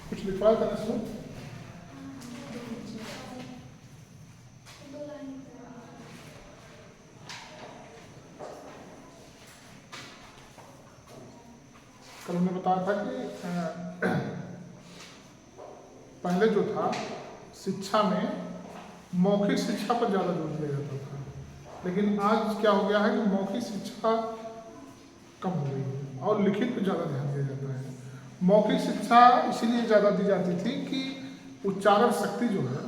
कुछ लिखवाया था ना इसमें? कल हमने बताया था कि पहले जो था शिक्षा में मौखिक शिक्षा पर ज़्यादा जोर दिया जाता था, लेकिन आज क्या हो गया है कि मौखिक शिक्षा कम हो गई है और लिखित पर ज़्यादा ध्यान दिया जाता है। मौखिक शिक्षा इसीलिए ज़्यादा दी जाती थी कि उच्चारण शक्ति जो है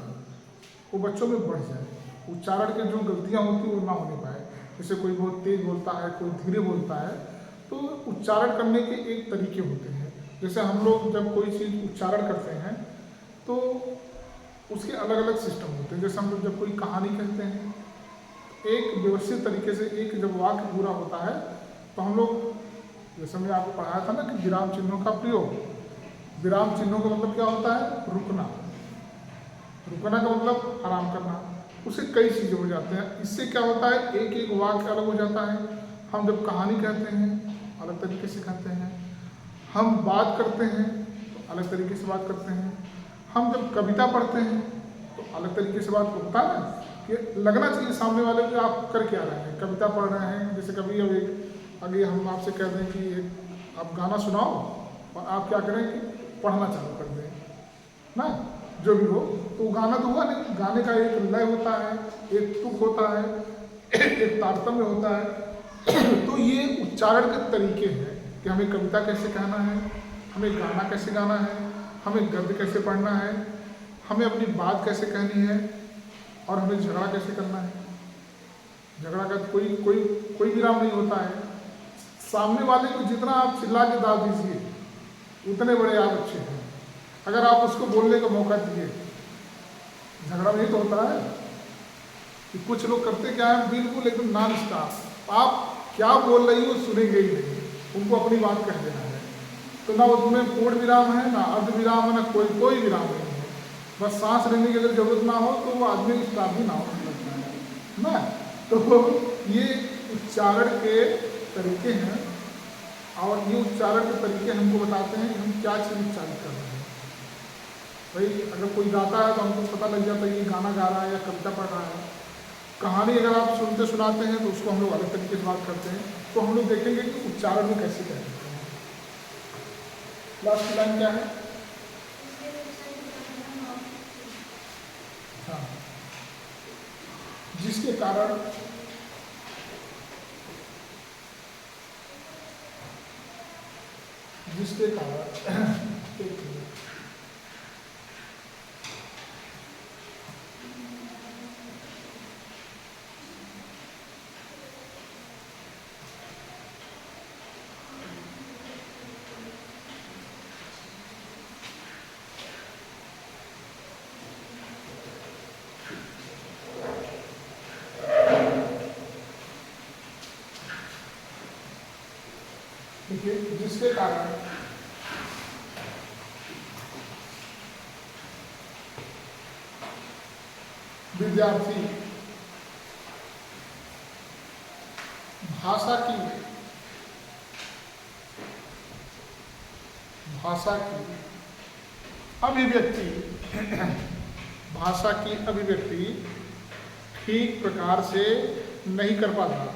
वो बच्चों में बढ़ जाए, उच्चारण के जो गलतियाँ होती हैं वो ना होने पाए। जैसे कोई बहुत तेज बोलता है, कोई धीरे बोलता है, तो उच्चारण करने के एक तरीके होते हैं। जैसे हम लोग जब कोई चीज़ उच्चारण करते हैं तो उसके अलग अलग सिस्टम होते हैं। जैसे हम लोग जब कोई कहानी कहते हैं, एक व्यवस्थित तरीके से एक जब वाक्य पूरा होता है तो हम लोग, जैसे मैंने आपको पढ़ाया था ना कि विराम चिन्हों का प्रयोग, विराम चिन्हों का मतलब क्या होता है? रुकना। रुकना का मतलब आराम करना। उससे कई चीज़ें हो जाते हैं। इससे क्या होता है, एक एक वाक्य अलग हो जाता है। हम जब कहानी कहते हैं अलग तरीके से कहते हैं, हम बात करते हैं तो अलग तरीके से बात करते हैं, हम जब कविता पढ़ते हैं तो अलग तरीके से बात होता है ना, कि लगना चाहिए सामने वाले को आप कर क्या रहे हैं। कविता पढ़ रहे हैं, जैसे कभी अभी हम आपसे कह दें कि आप गाना सुनाओ और आप क्या करें कि पढ़ना चालू कर दें ना, जो भी हो, तो गाना तो हुआ नहीं। गाने का एक लय होता है, एक तुक होता है, एक तारतम्य होता है। तो ये उच्चारण के तरीके हैं कि हमें कविता कैसे कहना है, हमें गाना कैसे गाना है, हमें गद्य कैसे पढ़ना है, हमें अपनी बात कैसे कहनी है, और हमें झगड़ा कैसे करना है। झगड़ा का कोई कोई कोई विराम नहीं होता है। सामने वाले को जितना आप चिल्ला के दाद दीजिए उतने बड़े आप अच्छे हैं। अगर आप उसको बोलने का मौका दिए, झगड़ा नहीं तो होता है कि कुछ लोग करते क्या है, बिल्कुल एकदम नॉन स्टॉप, आप क्या बोल रही हो सुनेंगे ही नहीं, उनको अपनी बात कह देना है। तो ना उसमें पूर्ण विराम है, ना अर्ध विराम है, ना कोई विराम नहीं है। बस सांस लेने की अगर जरूरत ना हो तो वो आदमी स्टॉप भी ना हो लगता है ना। तो ये उच्चारण के तरीके हैं, और ये उच्चारण के तरीके हमको बताते हैं कि हम क्या चीज़ उच्चारित कर रहे हैं। भाई अगर कोई गाता है तो हमको पता लग जाता है ये गाना गा रहा है या कविता पढ़ रहा है। कहानी अगर आप सुनते सुनाते हैं तो उसको हम लोग अलग तरीके से बात करते हैं। तो हम लोग देखेंगे कि उच्चारण में कैसे कहते हैं। लास्ट लाइन क्या है? हाँ, जिसके कारण जिसके कारण विद्यार्थी भाषा की अभिव्यक्ति ठीक प्रकार से नहीं कर पाता।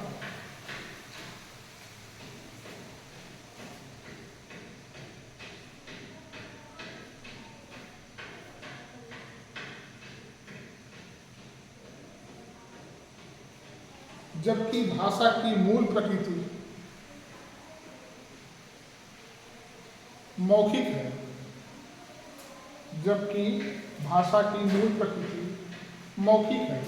जबकि भाषा की मूल प्रकृति मौखिक है, जबकि भाषा की मूल प्रकृति मौखिक है।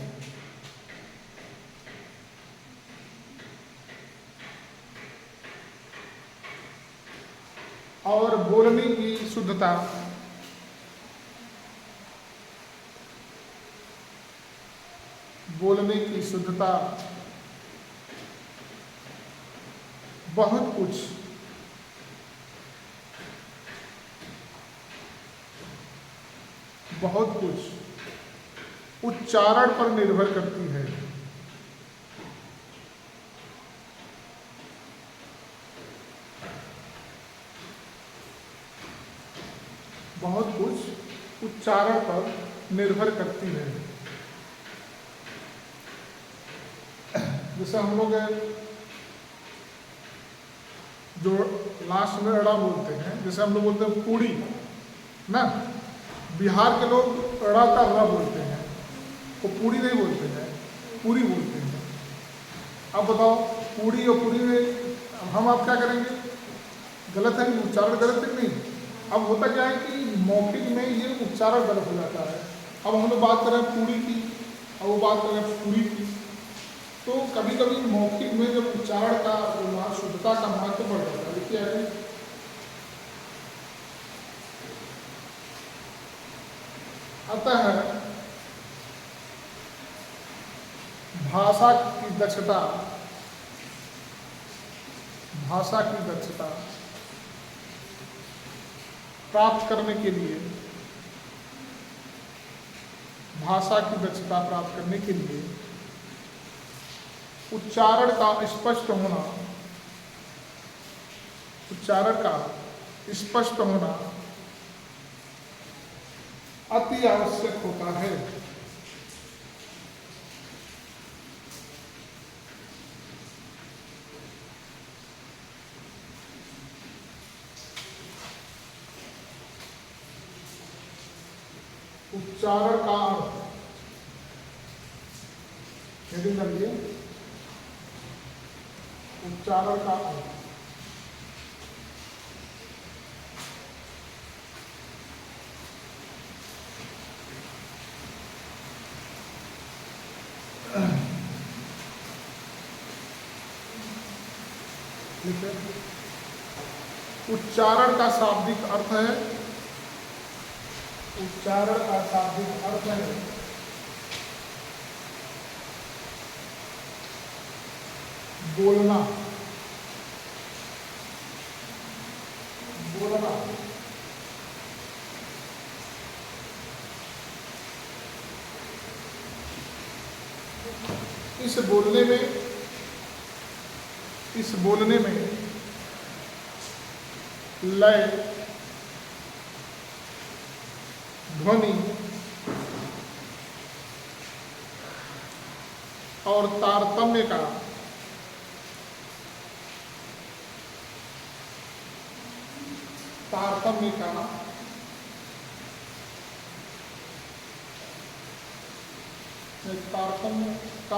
और बोलने की शुद्धता बहुत कुछ उच्चारण पर निर्भर करती है। बहुत कुछ उच्चारण पर निर्भर करती है। जैसे हम लोग जो लास्ट में अड़ा बोलते हैं, जैसे हम लोग बोलते हैं पूड़ी ना, बिहार के लोग अड़ा का र बोलते हैं, वो पूड़ी नहीं बोलते हैं, पूरी बोलते हैं। अब बताओ पूड़ी और पूरी में हम आप क्या करेंगे? गलत है, उच्चारण गलत है नहीं। अब होता क्या है कि मौखिक में ये उच्चारण गलत हो जाता है। अब हम लोग बात कर रहे हैं पूड़ी की और वो बात कर रहे हैं पूरी की, तो कभी कभी मौखिक में जब उच्चारण का शुद्धता का महत्व बढ़ जाता है। देखिए अतः भाषा की दक्षता प्राप्त करने के लिए, भाषा की दक्षता प्राप्त करने के लिए उच्चारण का स्पष्ट होना अति आवश्यक होता है। उच्चारण का अर्थ हेडिंग करिए, उच्चारण का अर्थ उच्चारण का शाब्दिक अर्थ है, उच्चारण का शाब्दिक अर्थ है बोलना, बोलना। इस बोलने में लय, ध्वनि और तारतम्य का तारतम्य का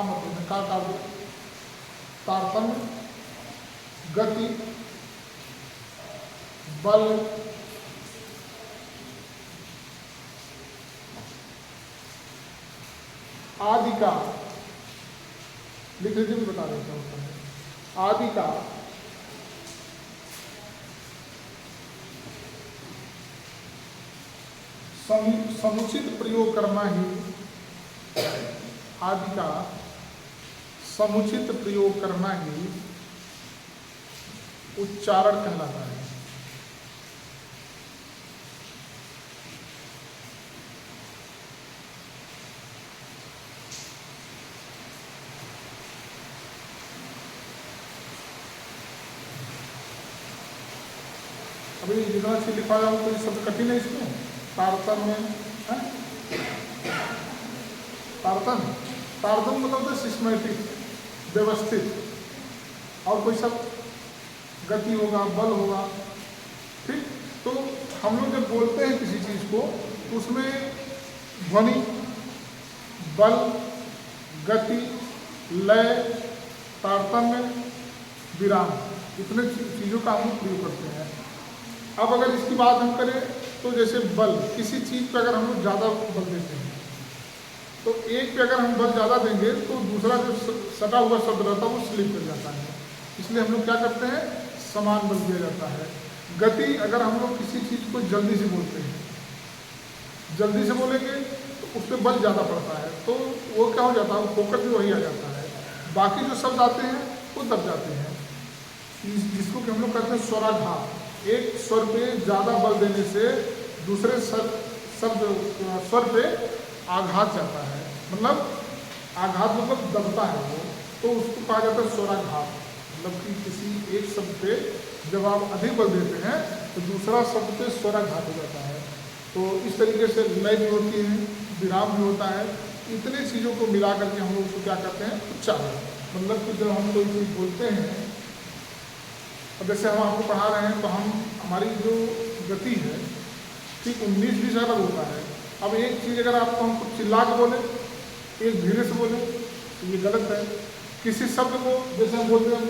मतलब है तारतम्य, गति, बल, आदि का, लिख लीजिए भी बता देता हूँ, आदि का समुचित प्रयोग करना ही, आदि का समुचित प्रयोग करना ही उच्चारण कहलाता है। अभी जितना से लिखा जाऊँ तो ये सब कठिन है इसमें। तारतम्य है, तारतम्य मतलब तो सिस्टमेटिक, व्यवस्थित, और कोई सब गति होगा, बल होगा, ठीक। तो हम लोग जब बोलते हैं किसी चीज़ को तो उसमें ध्वनि, बल, गति, लय, तारतम्य, विराम, इतने चीज़ों का हम लोग प्रयोग करते हैं। अब अगर इसकी बात हम करें तो जैसे बल, किसी चीज़ पे अगर हम लोग ज़्यादा बल देते हैं तो एक पे अगर हम बल ज़्यादा देंगे तो दूसरा जो सटा हुआ शब्द रहता है वो स्लिप कर जाता है। इसलिए हम लोग क्या करते हैं, समान बल दिया जाता है। गति, अगर हम लोग किसी चीज़ को जल्दी से बोलते हैं, जल्दी से बोलेंगे तो उस पर बल ज़्यादा पड़ता है, तो वो क्या हो जाता है, फोकस भी वही आ जाता है, बाकी जो शब्द आते हैं वो दब जाते हैं। जिसको कि हम लोग कहते हैं स्वराघात। एक स्वर पे ज़्यादा बल देने से दूसरे स्वर पे आघात जाता है, मतलब आघात मतलब दबता है वो, तो उसको कहा जाता है स्वराघात। मतलब कि किसी एक शब्द पे जब आप अधिक बल देते हैं तो दूसरा शब्द पे स्वराघात हो जाता है। तो इस तरीके से लय भी होती है, विराम भी होता है। इतने चीज़ों को मिला करके हम लोग उसको क्या करते हैं, उच्चारण। मतलब कि जब हम कोई चीज़ बोलते हैं, अब जैसे हम आपको पढ़ा रहे हैं तो हमारी जो गति है ठीक 19-20 अलग होता है। अब एक चीज़ अगर आपको हम कुछ चिल्ला के बोले, एक धीरे से बोले, तो ये गलत है। किसी शब्द को जैसे हम बोलते हैं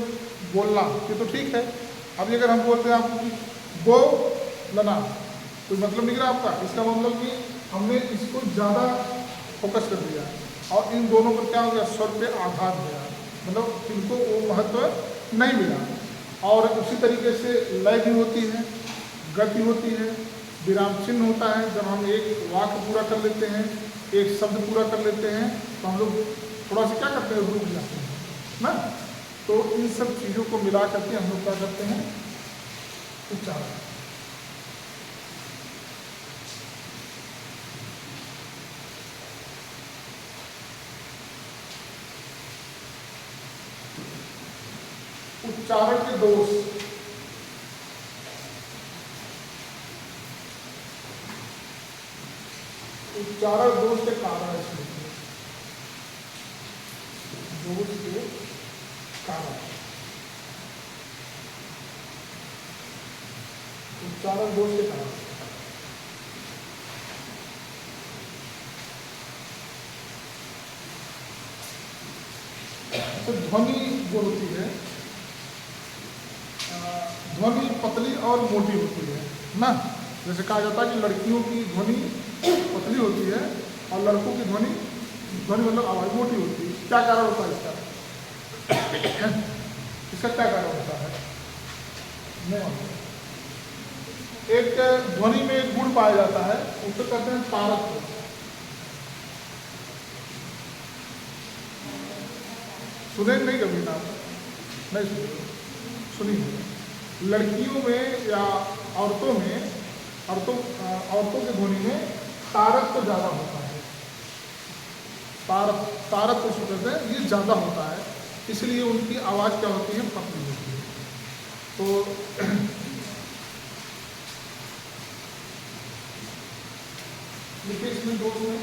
बोलना, ये तो ठीक है। अभी अगर हम बोलते हैं आपको कि बो लना, कोई मतलब निकला आपका, इसका मतलब कि हमने इसको ज़्यादा फोकस कर दिया और इन दोनों पर क्या हो गया, स्वर पे आघात गया, मतलब इनको वो महत्व नहीं मिला। और उसी तरीके से लय भी होती है, गति होती है, विराम चिन्ह होता है। जब हम एक वाक्य पूरा कर लेते हैं, एक शब्द पूरा कर लेते हैं, तो हम लोग थोड़ा सा क्या करते हैं, रुक जाते हैं ना। तो इन सब चीज़ों को मिला करके हम लोग क्या करते हैं, उच्चारण। उच्चारण के दोष, उच्चारण दोष के कारण है, दोष के कारण, उच्चारण दोष के कारण। तो ध्वनि जो होती है, ध्वनि पतली और मोटी होती है ना। जैसे कहा जाता है कि लड़कियों की ध्वनि पतली होती है और लड़कों की ध्वनि मतलब आवाज़ मोटी होती है। क्या कारण होता है इसका? इसका क्या कारण होता है? नहीं मालूम। एक ध्वनि में एक गुण पाया जाता है, उसको कहते हैं तारत्व। सुने नहीं कभी ना? नहीं सुने, सुनिए। लड़कियों में या औरतों में, औरतों की ध्वनि में तारत्व ज़्यादा होता है। तारत्व उसको कहते हैं, ये ज़्यादा होता है, इसलिए उनकी आवाज़ क्या होती है, पतली होती है। तो देखिए इसमें दोष में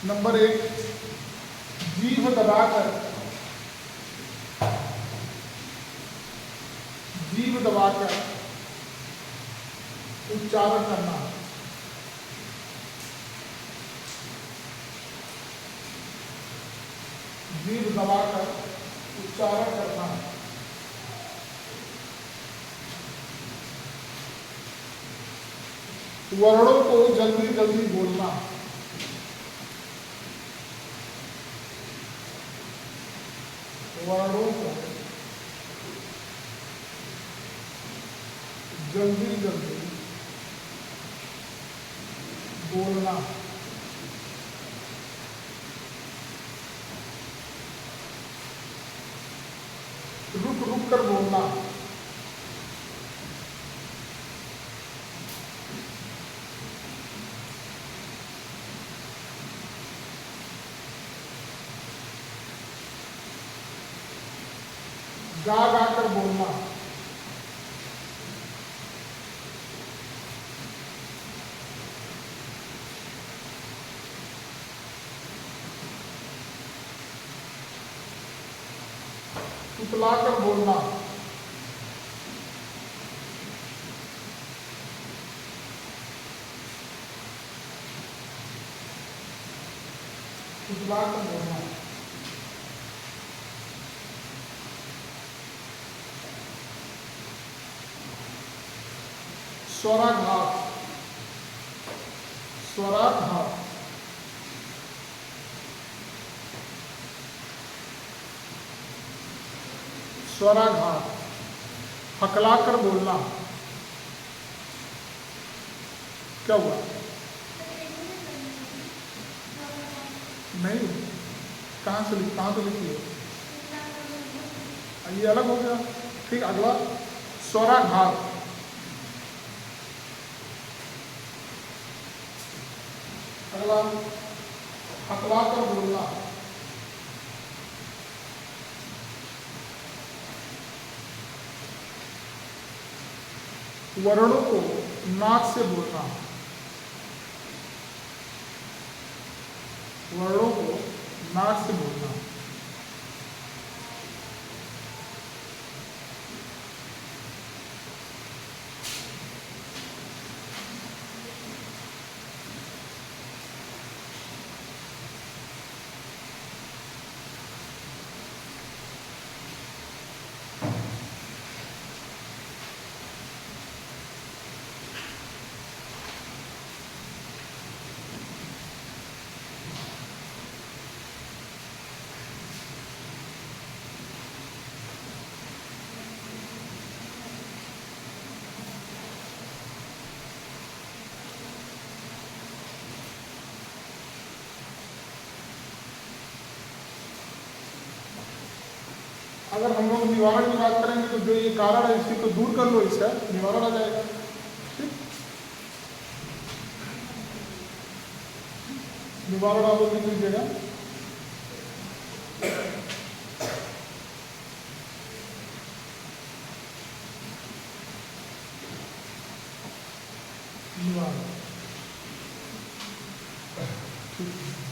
नंबर 1, जीभ दबाकर, जीभ दबाकर उच्चारण करना। जीभ दबाकर उच्चारण करना। वर्णों को जल्दी जल्दी बोलना। वर्णों को जल्दी जल्दी बोलना। रुक रुक कर बोलना। गा गा कर बोलना। तुतला कर बोलना। तुतला कर बोलना। स्वराघात। स्वराघात। स्वराघात, हकलाकर बोलना। क्या हुआ? नहीं, कहाँ से लिखी है? ये अलग हो गया। ठीक, अगला स्वराघात। अगला हकलाकर बोलना। वर्णों को नाक से बोलना, वर्णों को नाक से बोलना। अगर हम लोग निवारण की बात करेंगे तो जो ये कारण है इसी को दूर कर लो, इसका निवारण आ जाएगा। ठीक, निवारण आप लोग लिख लीजिएगा। निवारण, ठीक है।